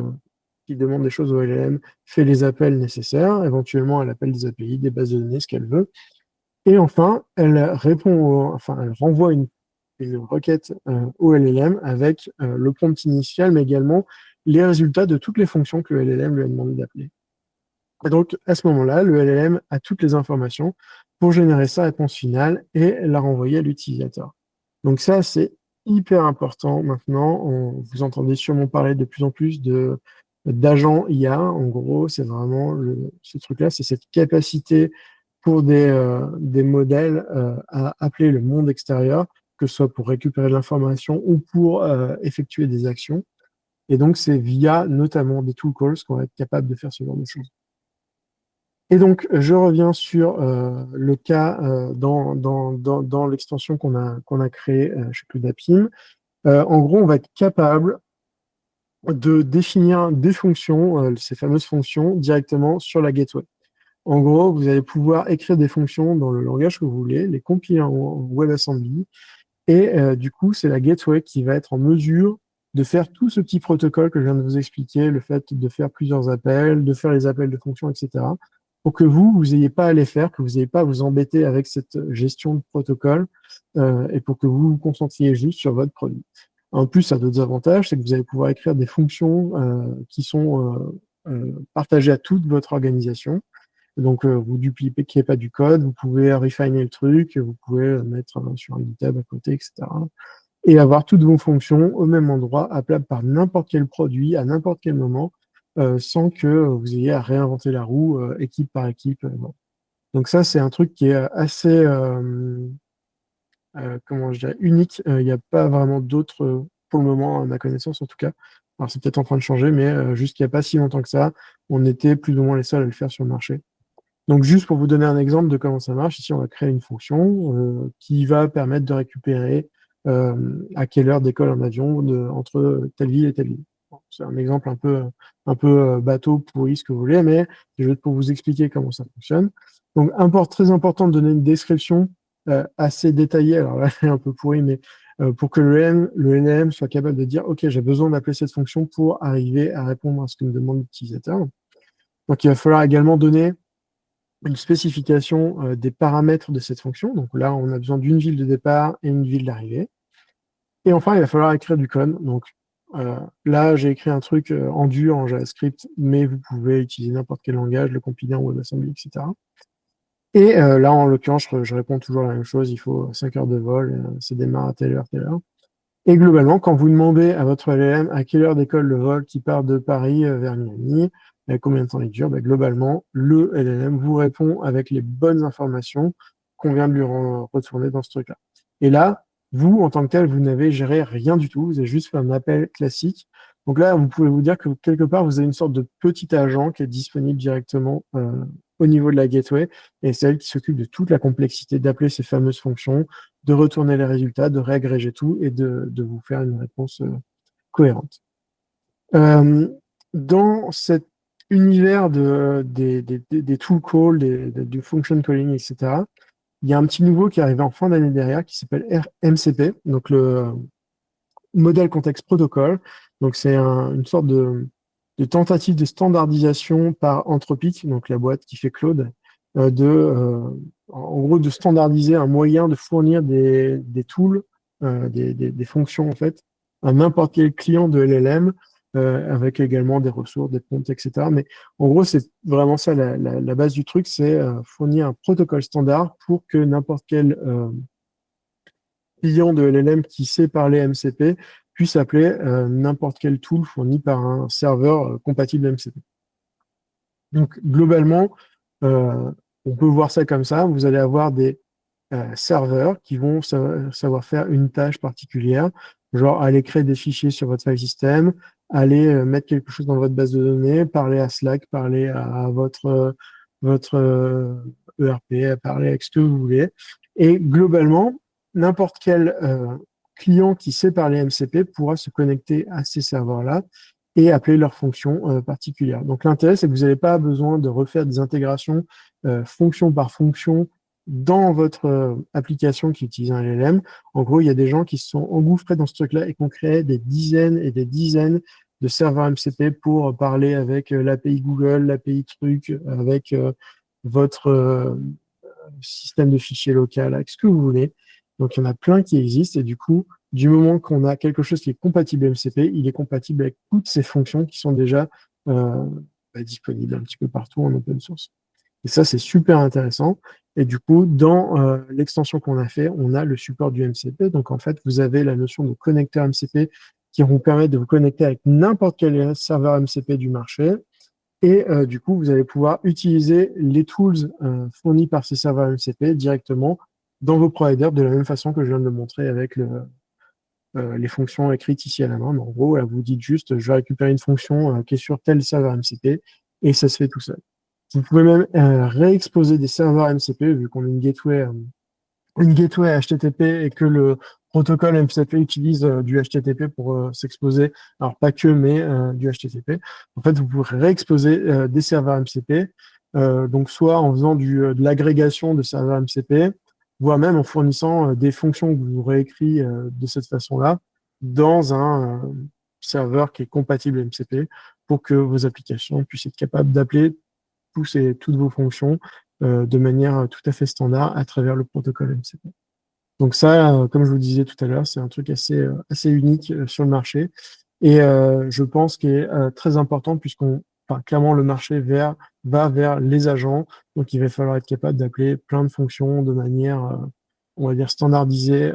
demande des choses au LLM fait les appels nécessaires. Éventuellement, elle appelle des API, des bases de données, ce qu'elle veut. Et enfin, elle renvoie une requête au LLM avec le prompt initial, mais également les résultats de toutes les fonctions que le LLM lui a demandé d'appeler. Et donc, à ce moment-là, le LLM a toutes les informations pour générer sa réponse finale et la renvoyer à l'utilisateur. Donc ça, c'est hyper important maintenant. Vous entendez sûrement parler de plus en plus d'agents IA. En gros, c'est vraiment ce truc-là, c'est cette capacité pour des modèles à appeler le monde extérieur, que ce soit pour récupérer de l'information ou pour effectuer des actions. Et donc, c'est via notamment des tool calls qu'on va être capable de faire ce genre de choses. Et donc, je reviens sur le cas dans l'extension qu'on a créée chez Cloudapim. En gros, on va être capable de définir des fonctions, ces fameuses fonctions, directement sur la gateway. En gros, vous allez pouvoir écrire des fonctions dans le langage que vous voulez, les compiler en WebAssembly, et du coup, c'est la gateway qui va être en mesure de faire tout ce petit protocole que je viens de vous expliquer, le fait de faire plusieurs appels, de faire les appels de fonctions, etc., pour que vous n'ayez pas à les faire, que vous n'ayez pas à vous embêter avec cette gestion de protocole, et pour que vous vous concentriez juste sur votre produit. En plus, ça a d'autres avantages, c'est que vous allez pouvoir écrire des fonctions qui sont partagées à toute votre organisation. Donc, vous ne dupliquez pas du code, vous pouvez refiner le truc, vous pouvez mettre sur un GitHub à côté, etc. Et avoir toutes vos fonctions au même endroit, appellables par n'importe quel produit, à n'importe quel moment, sans que vous ayez à réinventer la roue équipe par équipe. Bon. Donc ça, c'est un truc qui est assez, comment je dirais, unique. Il n'y a pas vraiment d'autres, pour le moment, à ma connaissance en tout cas. Alors c'est peut-être en train de changer, mais jusqu'il n'y a pas si longtemps que ça, on était plus ou moins les seuls à le faire sur le marché. Donc, juste pour vous donner un exemple de comment ça marche, ici, on va créer une fonction qui va permettre de récupérer à quelle heure décolle un avion entre telle ville et telle ville. Bon, c'est un exemple un peu bateau, pourri, ce que vous voulez, mais c'est juste pour vous expliquer comment ça fonctionne. Donc, très important de donner une description assez détaillée. Alors là, c'est un peu pourri, mais pour que le LLM soit capable de dire, OK, j'ai besoin d'appeler cette fonction pour arriver à répondre à ce que me demande l'utilisateur. Donc, il va falloir également donner une spécification des paramètres de cette fonction. Donc là, on a besoin d'une ville de départ et une ville d'arrivée. Et enfin, il va falloir écrire du code. Donc là, j'ai écrit un truc en dur, en JavaScript, mais vous pouvez utiliser n'importe quel langage, le compiler en WebAssembly, etc. Et là, en l'occurrence, je réponds toujours la même chose. Il faut 5 heures de vol, ça démarre à telle heure, telle heure. Et globalement, quand vous demandez à votre LLM à quelle heure décolle le vol qui part de Paris vers Miami, combien de temps il dure, globalement, le LLM vous répond avec les bonnes informations qu'on vient de lui retourner dans ce truc-là. Et là, vous, en tant que tel, vous n'avez géré rien du tout, vous avez juste fait un appel classique. Donc là, vous pouvez vous dire que quelque part, vous avez une sorte de petit agent qui est disponible directement au niveau de la gateway, et c'est elle qui s'occupe de toute la complexité d'appeler ces fameuses fonctions, de retourner les résultats, de réagréger tout et de vous faire une réponse cohérente. Dans cet univers des tool calls, du function calling, etc., il y a un petit nouveau qui est arrivé en fin d'année derrière qui s'appelle MCP, donc le Model Context Protocol. Donc c'est une sorte de tentative de standardisation par Anthropic, donc la boîte qui fait Claude, en gros de standardiser un moyen de fournir des tools, des fonctions en fait, à n'importe quel client de LLM, avec également des ressources, des prompts, etc. Mais en gros, c'est vraiment ça la base du truc, c'est fournir un protocole standard pour que n'importe quel client de LLM qui sait parler MCP puisse appeler n'importe quel tool fourni par un serveur compatible MCP. Donc, globalement, on peut voir ça comme ça. Vous allez avoir des serveurs qui vont savoir faire une tâche particulière, genre aller créer des fichiers sur votre file system, aller mettre quelque chose dans votre base de données, parler à Slack, parler à votre ERP, parler avec ce que vous voulez. Et globalement, n'importe quel client qui sait parler MCP pourra se connecter à ces serveurs-là et appeler leurs fonctions particulières. Donc l'intérêt, c'est que vous n'avez pas besoin de refaire des intégrations fonction par fonction dans votre application qui utilise un LLM. En gros, il y a des gens qui se sont engouffrés dans ce truc-là et qui ont créé des dizaines et des dizaines de serveurs MCP pour parler avec l'API Google, l'API truc, avec votre système de fichiers local, avec ce que vous voulez. Donc, il y en a plein qui existent et du coup, du moment qu'on a quelque chose qui est compatible MCP, il est compatible avec toutes ces fonctions qui sont déjà disponibles un petit peu partout en open source. Et ça, c'est super intéressant. Et du coup, dans l'extension qu'on a fait, on a le support du MCP. Donc, en fait, vous avez la notion de connecteur MCP qui vont vous permettre de vous connecter avec n'importe quel serveur MCP du marché. Et du coup, vous allez pouvoir utiliser les tools fournis par ces serveurs MCP directement dans vos providers de la même façon que je viens de le montrer avec les fonctions écrites ici à la main. Mais en gros, là, vous dites juste, je vais récupérer une fonction qui est sur tel serveur MCP et ça se fait tout seul. Vous pouvez même réexposer des serveurs MCP vu qu'on a une gateway HTTP et que le protocole MCP utilise du HTTP pour s'exposer. Alors pas que, mais du HTTP. En fait, vous pourrez réexposer des serveurs MCP, donc soit en faisant de l'agrégation de serveurs MCP, voire même en fournissant des fonctions que vous réécrit de cette façon-là dans un serveur qui est compatible MCP pour que vos applications puissent être capables d'appeler toutes vos fonctions de manière tout à fait standard à travers le protocole MCP. Donc ça, comme je vous disais tout à l'heure, c'est un truc assez unique sur le marché et je pense qu'il est très important enfin, clairement, le marché va vers les agents. Donc, il va falloir être capable d'appeler plein de fonctions de manière, on va dire, standardisée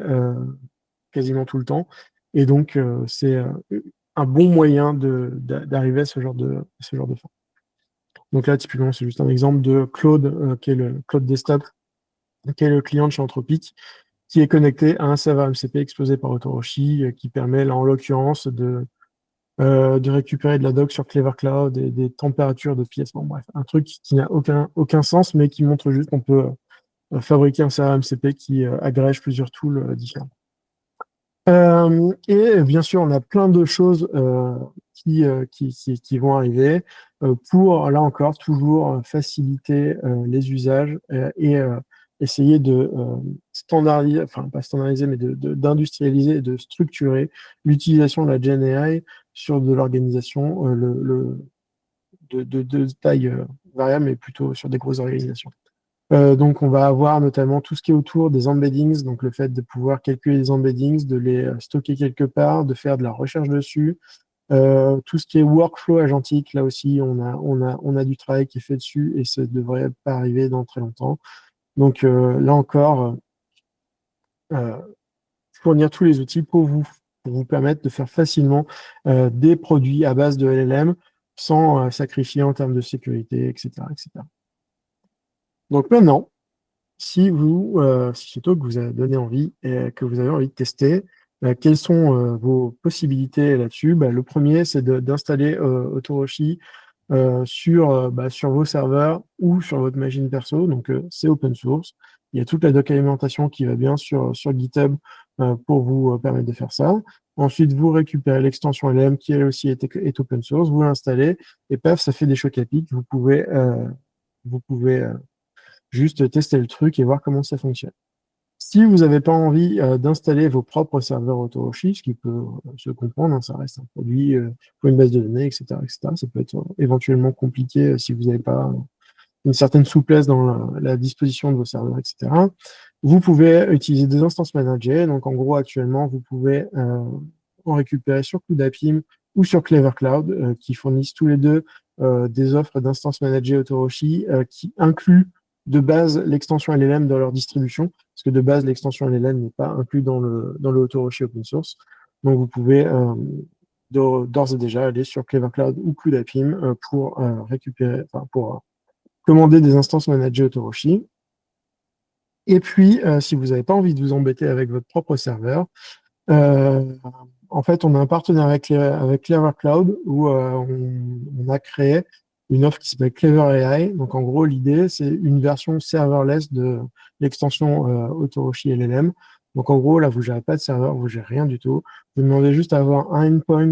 quasiment tout le temps. Et donc, c'est un bon moyen d'arriver à ce genre de fin. Donc là, typiquement, c'est juste un exemple de Claude, qui est le Claude Desktop, qui est le client de chez Anthropic, qui est connecté à un serveur MCP exposé par Autoroshi, qui permet, là, en l'occurrence, de récupérer de la doc sur Clever Cloud et des températures de pièces. Bon, bref, un truc qui n'a aucun sens, mais qui montre juste qu'on peut fabriquer un serveur MCP qui agrège plusieurs tools différents. Et bien sûr, on a plein de choses qui vont arriver pour, là encore, toujours faciliter les usages et essayer de standardiser, enfin pas standardiser, mais d'industrialiser et de structurer l'utilisation de la GenAI sur de l'organisation de taille variable, mais plutôt sur des grosses organisations. Donc, on va avoir notamment tout ce qui est autour des embeddings, donc le fait de pouvoir calculer les embeddings, de les stocker quelque part, de faire de la recherche dessus. Tout ce qui est workflow agentique, là aussi, on a du travail qui est fait dessus et ça ne devrait pas arriver dans très longtemps. Donc, là encore, fournir tous les outils pour vous permettre de faire facilement des produits à base de LLM sans sacrifier en termes de sécurité, etc., etc. Donc maintenant, si c'est toi que vous a donné envie et que vous avez envie de tester, quelles sont vos possibilités là-dessus? Bah, le premier, c'est d'installer Autoroshi sur vos serveurs ou sur votre machine perso. Donc, c'est open source. Il y a toute la documentation qui va bien sur GitHub pour vous permettre de faire ça. Ensuite, vous récupérez l'extension LM qui, elle aussi, est open source. Vous l'installez et paf, ça fait des chocs à pic. Vous pouvez juste tester le truc et voir comment ça fonctionne. Si vous n'avez pas envie d'installer vos propres serveurs Autoroshi, ce qui peut se comprendre, hein, ça reste un produit pour une base de données, etc., etc. Ça peut être éventuellement compliqué si vous n'avez pas une certaine souplesse dans la disposition de vos serveurs, etc. Vous pouvez utiliser des instances managées. Donc, en gros, actuellement, vous pouvez en récupérer sur CloudAPIM ou sur Clever Cloud, qui fournissent tous les deux des offres d'instances managées Autoroshi qui incluent de base l'extension LLM dans leur distribution, parce que de base, l'extension LLM n'est pas inclus dans le Autoroshi open source. Donc, vous pouvez d'ores et déjà aller sur Clever Cloud ou CloudAPIM pour récupérer, enfin, pour commander des instances managées Autoroshi. Et puis, si vous n'avez pas envie de vous embêter avec votre propre serveur, en fait, on a un partenaire avec Clever Cloud où on a créé une offre qui s'appelle Clever AI. Donc, en gros, l'idée, c'est une version serverless de l'extension Autoroshi LLM Donc, en gros, là, vous ne gérez pas de serveur, vous ne gérez rien du tout. Vous demandez juste à avoir un endpoint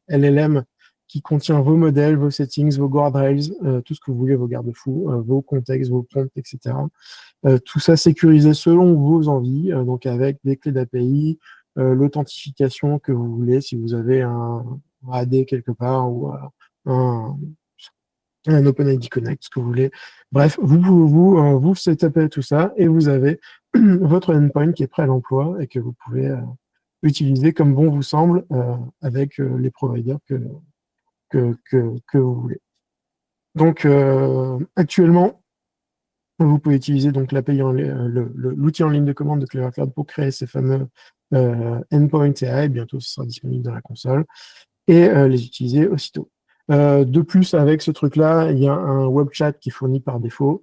LLM qui contient vos modèles, vos settings, vos guardrails, tout ce que vous voulez, vos garde-fous, vos contextes, vos prompts, etc. Tout ça sécurisé selon vos envies, donc avec des clés d'API, l'authentification que vous voulez, si vous avez un AD quelque part ou un, un OpenID Connect, ce que vous voulez. Bref, vous setupez tout ça et vous avez votre endpoint qui est prêt à l'emploi et que vous pouvez utiliser comme bon vous semble avec les providers que vous voulez. Donc, actuellement, vous pouvez utiliser donc l'API l'outil en ligne de commande de Clever pour créer ces fameux endpoints AI. Bientôt, ce sera disponible dans la console et les utiliser aussitôt. De plus, avec ce truc-là, il y a un web chat qui est fourni par défaut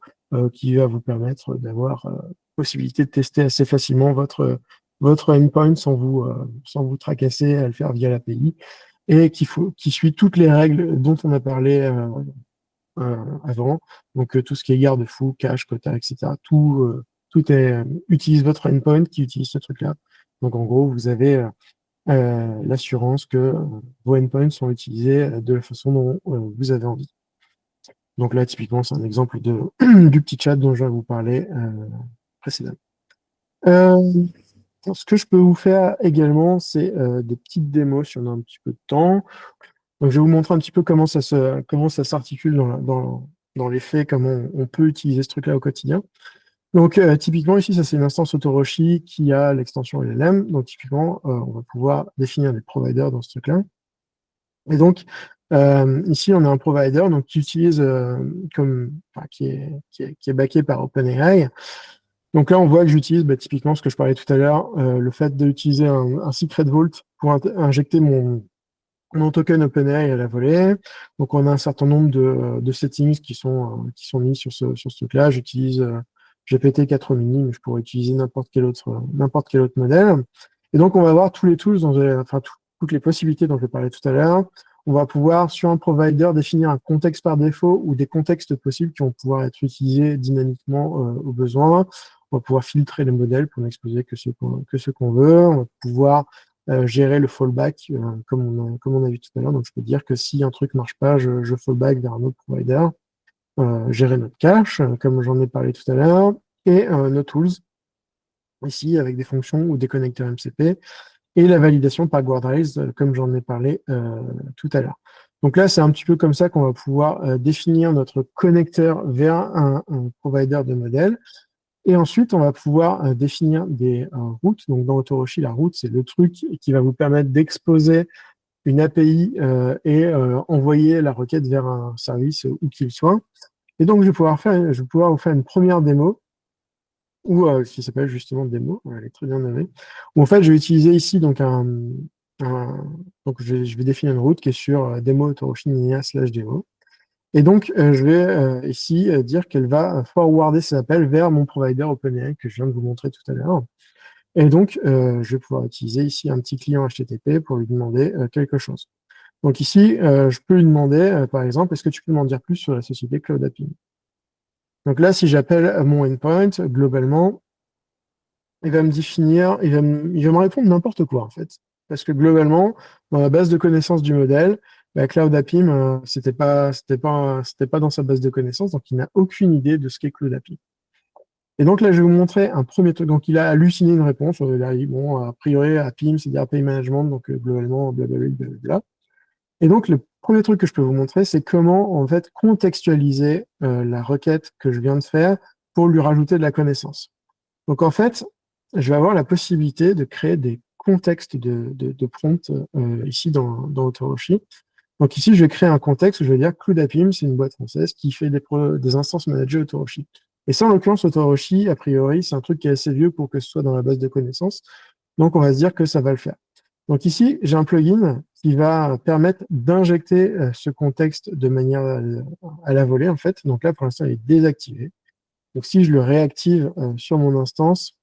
qui va vous permettre d'avoir possibilité de tester assez facilement votre endpoint sans vous tracasser à le faire via l'API et qui suit toutes les règles dont on a parlé avant. Donc, tout ce qui est garde-fou, cache, quota, etc. Tout utilise votre endpoint qui utilise ce truc-là. Donc, en gros, vous avez l'assurance que vos endpoints sont utilisés de la façon dont vous avez envie. Donc là, typiquement, c'est un exemple du petit chat dont je vais vous parler précédemment. Ce que je peux vous faire également, c'est des petites démos si on a un petit peu de temps. Donc, je vais vous montrer un petit peu comment ça s'articule dans les faits, comment on peut utiliser ce truc-là au quotidien. Donc, typiquement, ici, ça, c'est une instance Autoroshi qui a l'extension LLM. Donc, typiquement, on va pouvoir définir des providers dans ce truc-là. Et donc, ici, on a un provider donc, qui utilise, qui est backé par OpenAI. Donc là, on voit que j'utilise typiquement ce que je parlais tout à l'heure, le fait d'utiliser un secret vault pour injecter mon token OpenAI à la volée. Donc, on a un certain nombre de settings qui sont mis sur ce truc-là. J'utilise GPT-4 mini, mais je pourrais utiliser n'importe quel autre modèle. Et donc, on va voir tous les tools, toutes les possibilités dont je parlais tout à l'heure. On va pouvoir, sur un provider, définir un contexte par défaut ou des contextes possibles qui vont pouvoir être utilisés dynamiquement au besoin. On va pouvoir filtrer les modèles pour n'exposer que ceux qu'on veut. On va pouvoir gérer le fallback comme on a vu tout à l'heure. Donc, je peux dire que si un truc ne marche pas, je fallback vers un autre provider. Gérer notre cache, comme j'en ai parlé tout à l'heure, et nos tools, ici, avec des fonctions ou des connecteurs MCP, et la validation par guardrails, comme j'en ai parlé tout à l'heure. Donc là, c'est un petit peu comme ça qu'on va pouvoir définir notre connecteur vers un provider de modèle. Et ensuite, on va pouvoir définir des routes. Donc, dans Autoroshi, la route, c'est le truc qui va vous permettre d'exposer une API et envoyer la requête vers un service où qu'il soit. Et donc, je vais pouvoir vous faire une première démo, ou qui s'appelle justement démo, elle est très bien nommée, où en fait, je vais utiliser ici donc donc je vais définir une route qui est sur démo autoroshi/démo. Et donc, je vais ici dire qu'elle va forwarder ces appels vers mon provider OpenAI que je viens de vous montrer tout à l'heure. Et donc, je vais pouvoir utiliser ici un petit client HTTP pour lui demander quelque chose. Donc ici, je peux lui demander, par exemple, est-ce que tu peux m'en dire plus sur la société CloudAPI? Donc là, si j'appelle mon endpoint, globalement, il va me définir, il va me répondre n'importe quoi, en fait. Parce que globalement, dans la base de connaissances du modèle, CloudAPI, c'était pas dans sa base de connaissances, donc il n'a aucune idée de ce qu'est CloudAPI. Et donc là, je vais vous montrer un premier truc. Donc il a halluciné une réponse. Il a dit, bon, a priori, APIM, c'est des API management, donc globalement, blablabla, blablabla. Et donc, le premier truc que je peux vous montrer, c'est comment, en fait, contextualiser la requête que je viens de faire pour lui rajouter de la connaissance. Donc, en fait, je vais avoir la possibilité de créer des contextes de prompts ici dans Autoroshi. Donc, ici, je vais créer un contexte où je vais dire CloudAPIM, c'est une boîte française qui fait des instances managées Autoroshi. Et ça, en l'occurrence, Autoroshi, a priori, c'est un truc qui est assez vieux pour que ce soit dans la base de connaissances. Donc, on va se dire que ça va le faire. Donc ici, j'ai un plugin qui va permettre d'injecter ce contexte de manière à la volée, en fait. Donc là, pour l'instant, il est désactivé. Donc si je le réactive sur mon instance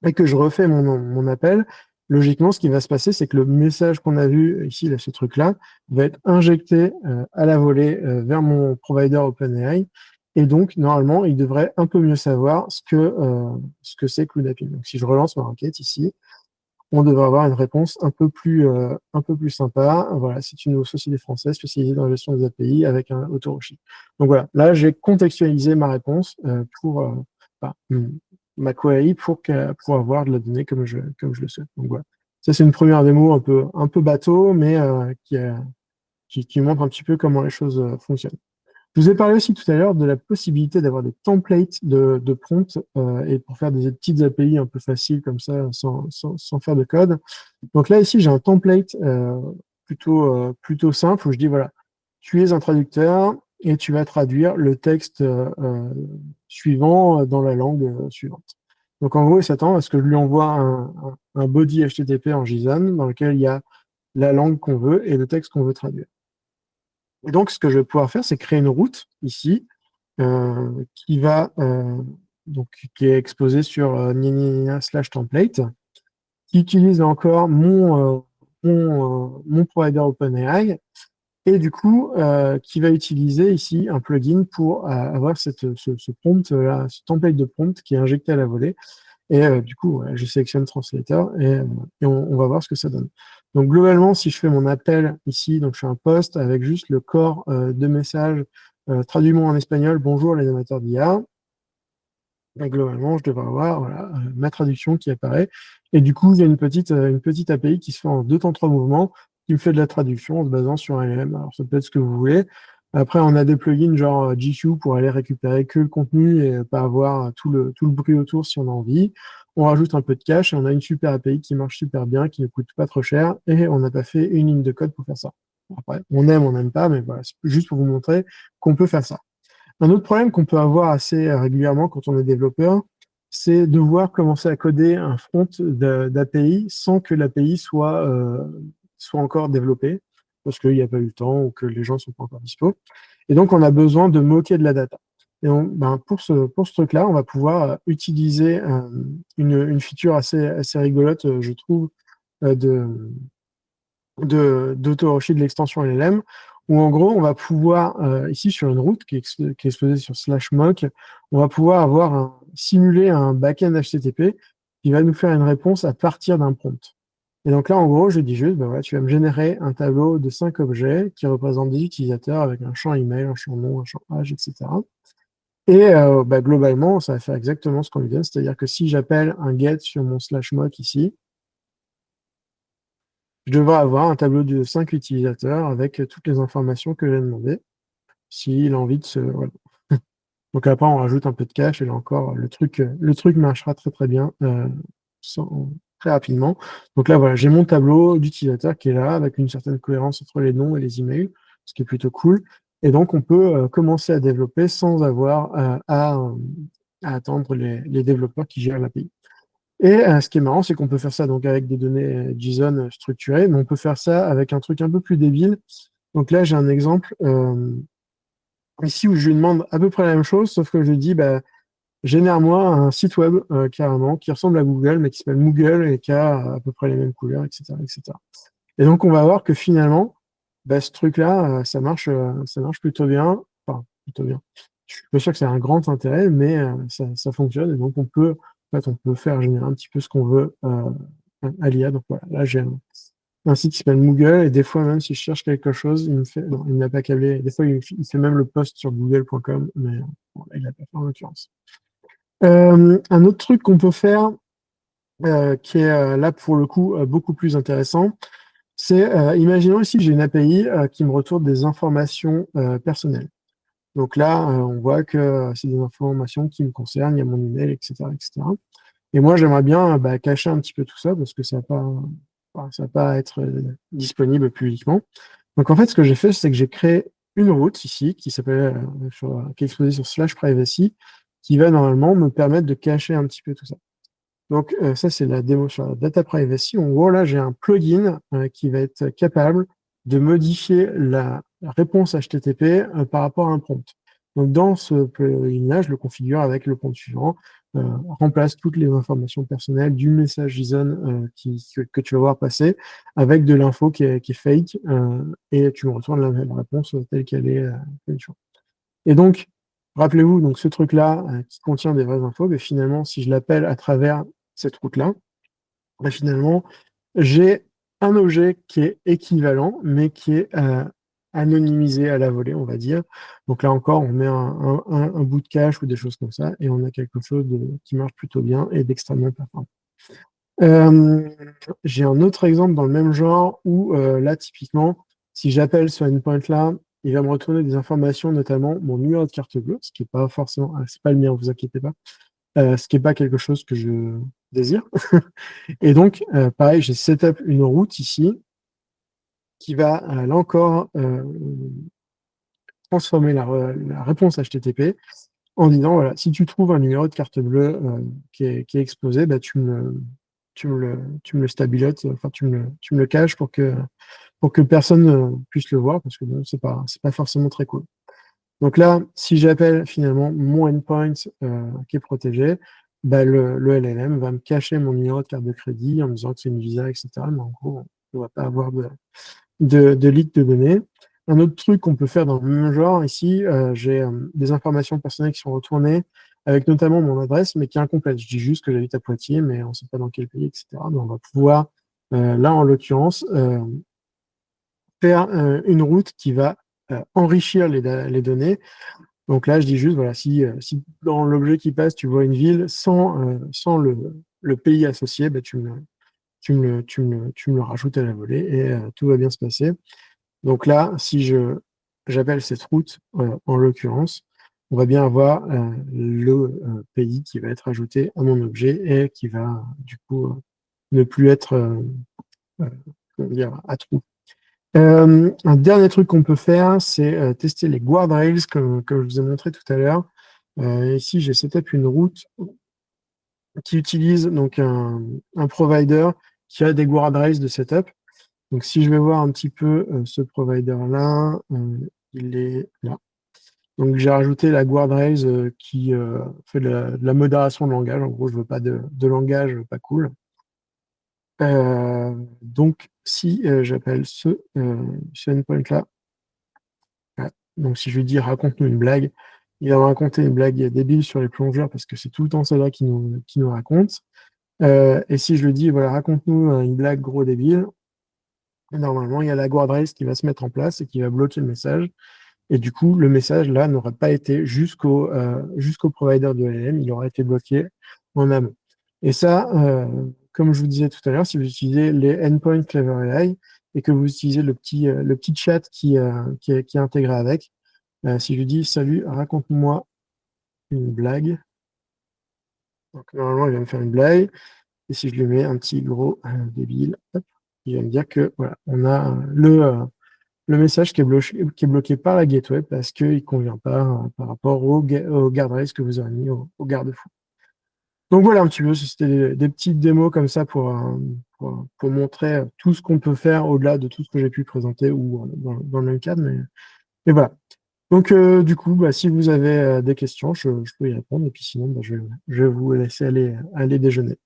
et que je refais mon appel, logiquement, ce qui va se passer, c'est que le message qu'on a vu ici, là, ce truc-là, va être injecté à la volée vers mon provider OpenAI. Et donc, normalement, il devrait un peu mieux savoir ce que c'est CloudAPI. Donc, si je relance ma requête ici, on devrait avoir une réponse un peu plus sympa. Voilà, c'est une société française spécialisée dans la gestion des API avec un Autoroshi. Donc voilà, là, j'ai contextualisé ma réponse bah, ma query pour avoir de la donnée comme je le souhaite. Donc voilà. Ça, c'est une première démo un peu bateau, mais qui montre un petit peu comment les choses fonctionnent. Je vous ai parlé aussi tout à l'heure de la possibilité d'avoir des templates de prompts et pour faire des petites API un peu faciles comme ça, sans faire de code. Donc là, ici, j'ai un template plutôt simple où je dis, voilà, tu es un traducteur et tu vas traduire le texte suivant dans la langue suivante. Donc en gros, il s'attend à ce que je lui envoie un body HTTP en JSON dans lequel il y a la langue qu'on veut et le texte qu'on veut traduire. Et donc, ce que je vais pouvoir faire, c'est créer une route ici qui va qui est exposée sur slash template, qui utilise encore mon provider OpenAI et du coup qui va utiliser ici un plugin pour avoir ce prompt, ce template de prompt qui est injecté à la volée. Et du coup, ouais, je sélectionne Translator et on va voir ce que ça donne. Donc globalement, si je fais mon appel ici, donc je fais un post avec juste le corps de message, traduis-moi en espagnol, bonjour les amateurs d'IA. Et globalement, je devrais avoir voilà, ma traduction qui apparaît. Et du coup, il y a une petite API qui se fait en 2 temps 3 mouvements, qui me fait de la traduction en se basant sur un LLM. Alors, ça peut être ce que vous voulez. Après, on a des plugins genre GQ pour aller récupérer que le contenu et pas avoir tout le bruit autour si on a envie. On rajoute un peu de cache et on a une super API qui marche super bien, qui ne coûte pas trop cher et on n'a pas fait une ligne de code pour faire ça. Après, on n'aime pas, mais voilà, c'est juste pour vous montrer qu'on peut faire ça. Un autre problème qu'on peut avoir assez régulièrement quand on est développeur, c'est devoir commencer à coder un front d'API sans que l'API soit encore développée, parce qu'il n'y a pas eu le temps ou que les gens ne sont pas encore dispo. Et donc, on a besoin de moquer de la data. Et pour ce truc-là, on va pouvoir utiliser une feature assez rigolote, je trouve, euh, de, d'Auto-Rocher de l'extension LLM, où en gros, on va pouvoir, ici sur une route qui est exposée sur slash mock, on va pouvoir simuler un backend HTTP qui va nous faire une réponse à partir d'un prompt. Et donc là, en gros, je dis juste, bah voilà, tu vas me générer un tableau de 5 objets qui représentent des utilisateurs avec un champ email, un champ nom, un champ âge, etc. Et globalement, ça va faire exactement ce qu'on lui donne, c'est-à-dire que si j'appelle un get sur mon slash mock ici, je devrais avoir un tableau de 5 utilisateurs avec toutes les informations que j'ai demandées, s'il a envie de se... Voilà. Donc après, on rajoute un peu de cache, et là encore, le truc marchera très très bien, très rapidement. Donc là, voilà, j'ai mon tableau d'utilisateurs qui est là, avec une certaine cohérence entre les noms et les emails, ce qui est plutôt cool. Et donc, on peut commencer à développer sans avoir à attendre les développeurs qui gèrent l'API. Et ce qui est marrant, c'est qu'on peut faire ça donc avec des données JSON structurées, mais on peut faire ça avec un truc un peu plus débile. Donc là, j'ai un exemple ici où je lui demande à peu près la même chose, sauf que je lui dis, bah, génère-moi un site web carrément qui ressemble à Google, mais qui s'appelle Moogle et qui a à peu près les mêmes couleurs, etc., etc. Et donc, on va voir que finalement, bah, ce truc-là, ça marche plutôt bien. Enfin, plutôt bien. Je suis pas sûr que c'est un grand intérêt, mais ça fonctionne. Et donc, en fait, on peut faire générer un petit peu ce qu'on veut à l'IA. Donc voilà, là, j'ai un site qui s'appelle Moogle, et des fois, même si je cherche quelque chose, il me fait, non, il n'a pas câblé. Des fois, il fait même le post sur google.com, mais bon, là, il l'a pas fait en l'occurrence. Un autre truc qu'on peut faire, qui est là pour le coup beaucoup plus intéressant, c'est, imaginons ici que j'ai une API qui me retourne des informations personnelles. Donc là, on voit que c'est des informations qui me concernent, il y a mon email, etc., etc. Et moi, j'aimerais bien cacher un petit peu tout ça parce que ça va pas être disponible publiquement. Donc en fait, ce que j'ai fait, c'est que j'ai créé une route ici qui est exposée sur slash privacy, qui va normalement me permettre de cacher un petit peu tout ça. Donc ça, c'est la démo sur la data privacy. En gros, là, j'ai un plugin qui va être capable de modifier la réponse HTTP par rapport à un prompt. Donc dans ce plugin-là, je le configure avec le prompt suivant, remplace toutes les informations personnelles du message JSON que tu vas voir passer avec de l'info qui est fake et tu me retournes la réponse telle qu'elle est. Et donc, Rappelez-vous, donc ce truc-là qui contient des vraies infos, mais finalement, si je l'appelle à travers cette route-là, ben, finalement, j'ai un objet qui est équivalent, mais qui est anonymisé à la volée, on va dire. Donc là encore, on met un bout de cache ou des choses comme ça, et on a quelque chose qui marche plutôt bien et d'extrêmement performant. Euh, j'ai un autre exemple dans le même genre où là, typiquement, si j'appelle ce endpoint là, il va me retourner des informations, notamment mon numéro de carte bleue, ce qui n'est pas forcément, c'est pas le mien, vous inquiétez pas, ce qui n'est pas quelque chose que je désire. Et donc, pareil, j'ai setup une route ici qui va, là encore, transformer la réponse HTTP en disant, voilà, si tu trouves un numéro de carte bleue qui est exposé, bah, tu me le stabilotes, enfin, tu me le caches pour que personne puisse le voir, parce que bon, c'est pas forcément très cool. Donc là, si j'appelle finalement mon endpoint qui est protégé, bah, le LLM va me cacher mon numéro de carte de crédit en me disant que c'est une Visa, etc. Mais en gros, on ne va pas avoir de leak de données. Un autre truc qu'on peut faire dans le même genre, ici, j'ai des informations personnelles qui sont retournées, avec notamment mon adresse, mais qui est incomplète. Je dis juste que j'habite à Poitiers, mais on ne sait pas dans quel pays, etc. Donc on va pouvoir, là en l'occurrence, faire une route qui va enrichir les données. Donc là, je dis juste, voilà, si dans l'objet qui passe, tu vois une ville sans le pays associé, bah, tu me le rajoutes à la volée et tout va bien se passer. Donc là, si j'appelle cette route, en l'occurrence, on va bien avoir le pays qui va être ajouté à mon objet et qui va du coup ne plus être euh, comment dire, à trous. Un dernier truc qu'on peut faire, c'est tester les guardrails que je vous ai montré tout à l'heure. Ici, j'ai setup une route qui utilise donc un provider qui a des guardrails de setup. Donc, si je vais voir un petit peu ce provider-là, il est là. Donc, j'ai rajouté la guardrails qui fait de la modération de langage. En gros, je veux pas de langage pas cool. Donc, si j'appelle ce endpoint-là, voilà. Donc, si je lui dis raconte-nous une blague, il va me raconter une blague débile sur les plongeurs parce que c'est tout le temps celle-là qui nous raconte. Et si je lui dis voilà, raconte-nous une blague gros débile, normalement, il y a la guardrails qui va se mettre en place et qui va bloquer le message. Et du coup, le message là n'aurait pas été jusqu'au provider de LLM, il aurait été bloqué en amont. Et ça, comme je vous disais tout à l'heure, si vous utilisez les endpoints Clever AI et que vous utilisez le petit chat qui est intégré avec, si je lui dis salut, raconte-moi une blague, donc normalement il va me faire une blague, et si je lui mets un petit gros débile, hop, il va me dire que voilà, on a le message qui est bloqué par la gateway parce qu'il ne convient pas par rapport au guardrails que vous avez mis au garde-fou. Donc voilà un petit peu, c'était des petites démos comme ça pour montrer tout ce qu'on peut faire au-delà de tout ce que j'ai pu présenter ou dans le même cadre. Mais voilà. Donc du coup, bah, si vous avez des questions, je peux y répondre. Et puis sinon, bah, je vais vous laisser aller déjeuner.